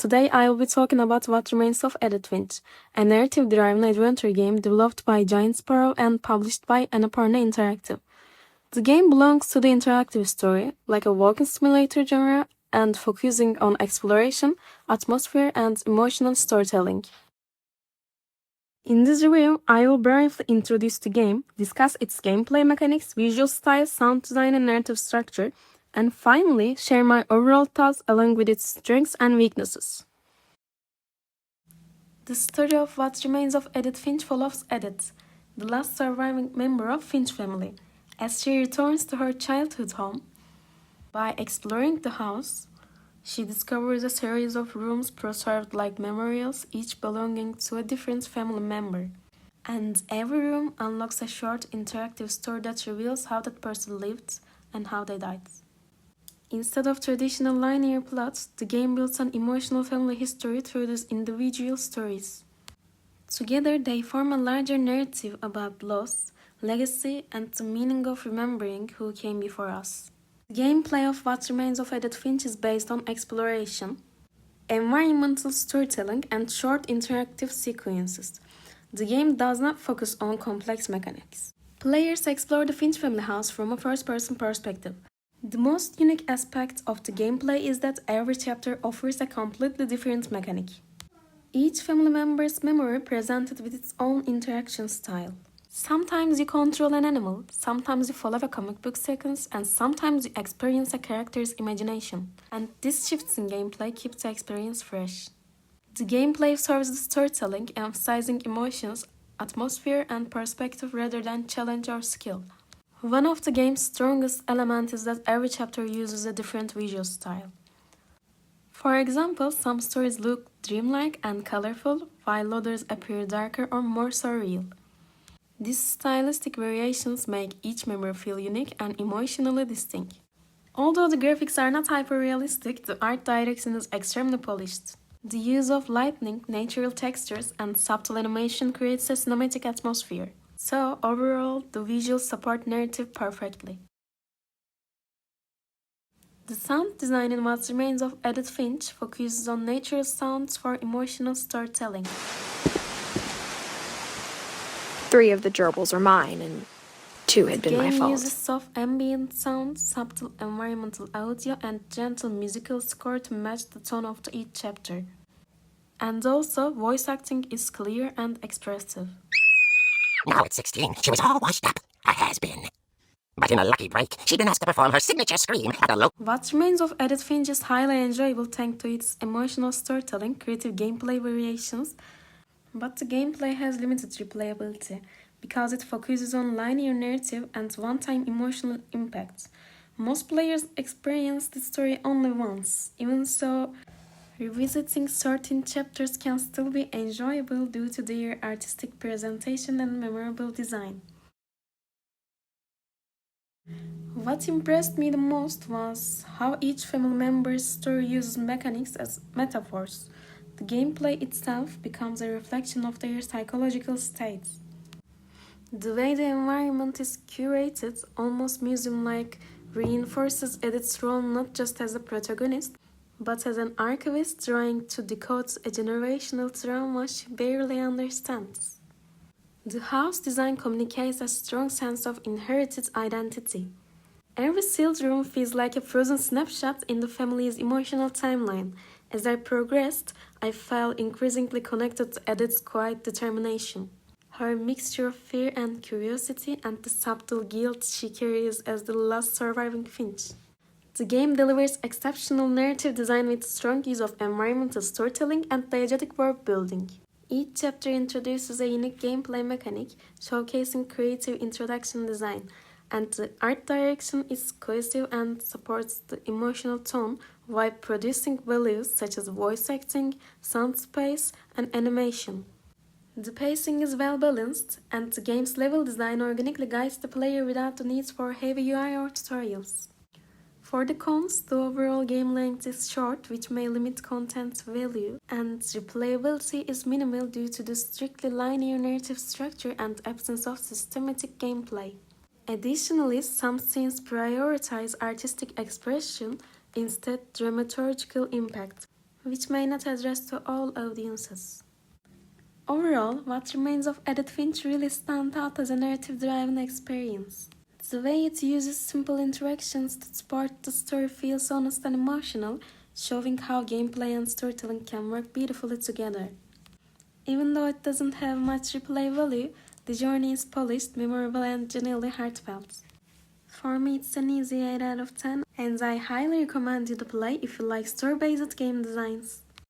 Today I will be talking about What Remains of Edith Finch, a narrative-driven adventure game developed by Giant Sparrow and published by Annapurna Interactive. The game belongs to the interactive story, like a walking simulator genre, and focusing on exploration, atmosphere, and emotional storytelling. In this review, I will briefly introduce the game, discuss its gameplay mechanics, visual style, sound design, and narrative structure, and finally share my overall thoughts along with its strengths and weaknesses. The story of What Remains of Edith Finch follows Edith, the last surviving member of Finch family, as she returns to her childhood home. By exploring the house, she discovers a series of rooms preserved like memorials, each belonging to a different family member. And every room unlocks a short interactive story that reveals how that person lived and how they died. Instead of traditional linear plots, the game builds an emotional family history through these individual stories. Together, they form a larger narrative about loss, legacy, and the meaning of remembering who came before us. The gameplay of What Remains of Edith Finch is based on exploration, environmental storytelling, and short interactive sequences. The game does not focus on complex mechanics. Players explore the Finch family house from a first-person perspective. The most unique aspect of the gameplay is that every chapter offers a completely different mechanic. Each family member's memory presented with its own interaction style. Sometimes you control an animal, sometimes you follow a comic book sequence, and sometimes you experience a character's imagination. And these shifts in gameplay keep the experience fresh. The gameplay serves the storytelling, emphasizing emotions, atmosphere, and perspective rather than challenge or skill. One of the game's strongest elements is that every chapter uses a different visual style. For example, some stories look dreamlike and colorful, while others appear darker or more surreal. These stylistic variations make each memory feel unique and emotionally distinct. Although the graphics are not hyper-realistic, the art direction is extremely polished. The use of lighting, natural textures, and subtle animation creates a cinematic atmosphere. So, overall, the visuals support narrative perfectly. The sound design in What Remains of Edith Finch focuses on natural sounds for emotional storytelling. 3 of the gerbils are mine, and 2 had been my The game fault. uses soft ambient sound, subtle environmental audio, and gentle musical score to match the tone of each chapter. And also, voice acting is clear and expressive. Now at 16, she was all washed up, a has-been. But in a lucky break, she'd been asked to perform her signature scream at a local... What Remains of Edith Finch is highly enjoyable thanks to its emotional storytelling, creative gameplay variations, but the gameplay has limited replayability because it focuses on linear narrative and one-time emotional impact. Most players experience the story only once. Even so, revisiting certain chapters can still be enjoyable due to their artistic presentation and memorable design. What impressed me the most was how each family member's story uses mechanics as metaphors. The gameplay itself becomes a reflection of their psychological states. The way the environment is curated, almost museum-like, reinforces Edith's role not just as a protagonist, but as an archivist trying to decode a generational trauma she barely understands. The house design communicates a strong sense of inherited identity. Every sealed room feels like a frozen snapshot in the family's emotional timeline. As I progressed, I felt increasingly connected to Edith's quiet determination. Her mixture of fear and curiosity, and the subtle guilt she carries as the last surviving Finch. The game delivers exceptional narrative design with strong use of environmental storytelling and diegetic world building. Each chapter introduces a unique gameplay mechanic, showcasing creative introduction design, and the art direction is cohesive and supports the emotional tone while producing values such as voice acting, sound space, and animation. The pacing is well balanced, and the game's level design organically guides the player without the need for heavy UI or tutorials. For the cons, the overall game length is short, which may limit content value, and replayability is minimal due to the strictly linear narrative structure and absence of systematic gameplay. Additionally, some scenes prioritize artistic expression instead dramaturgical impact, which may not address to all audiences. Overall, What Remains of Edith Finch really stands out as a narrative-driven experience. The way it uses simple interactions to support the story feels honest and emotional, showing how gameplay and storytelling can work beautifully together. Even though it doesn't have much replay value, the journey is polished, memorable, and genuinely heartfelt. For me, it's an easy 8 out of 10, and I highly recommend you to play if you like story-based game designs.